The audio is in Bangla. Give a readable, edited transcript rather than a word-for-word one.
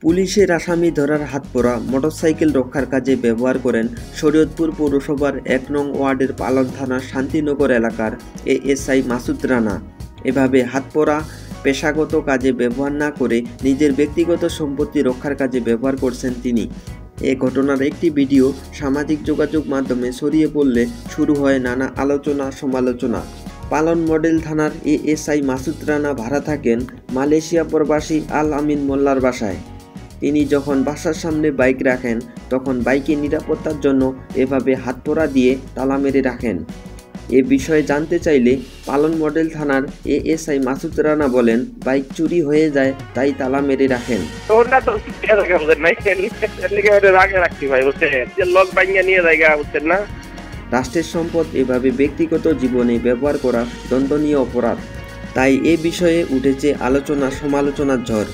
পুলিশের আসামি ধরার হাতকড়া মোটরসাইকেল রক্ষার কাজে ব্যবহার করেন শরীয়তপুর পৌরসভার ১ নং ওয়ার্ডের পালন থানার শান্তিনগর এলাকার এএসআই মাসুদ রানা। এভাবে হাতকড়া পেশাগত কাজে ব্যবহার না করে নিজের ব্যক্তিগত সম্পত্তি রক্ষার কাজে ব্যবহার করছেন তিনি। এ ঘটনার একটি ভিডিও সামাজিক যোগাযোগ মাধ্যমে ছড়িয়ে পড়লে শুরু হয় নানা আলোচনা সমালোচনা। পালন মডেল থানার এএসআই মাসুদ রানা ভাড়া থাকেন মালয়েশিয়া প্রবাসী আল আমিন মোল্লার বাসায়। তিনি যখন বাসার সামনে বাইক রাখেন তখন বাইকের নিরাপত্তার জন্য এভাবে হাতকড়া দিয়ে তালা মেরে রাখেন। এ বিষয়ে জানতে চাইলে পালন মডেল থানার এএসআই মাসুদ রানা বলেন, বাইক চুরি হয়ে যায় তাই তালা মেরে রাখেন। রাষ্ট্রের সম্পদ এভাবে ব্যক্তিগত জীবনে ব্যবহার করা দণ্ডনীয় অপরাধ। তাই এ বিষয়ে উঠেছে আলোচনা সমালোচনার ঝড়।